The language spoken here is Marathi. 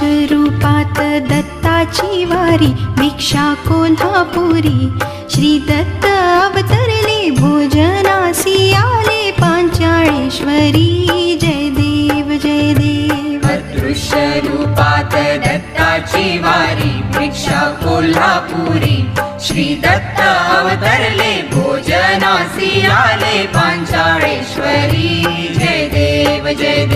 रूपात दत्ताची वारी, भिक्षा कोल्हापुरी. श्री दत्त अवतरले, भोजनासी आले पांचाळेश्वरी. जय देव जय देव. अदृश्य रूपात दत्ताची वारी, भिक्षा कोल्हापुरी. श्री दत्त अवतरले, भोजनासी आले पांचाळेश्वरी. जय देव जय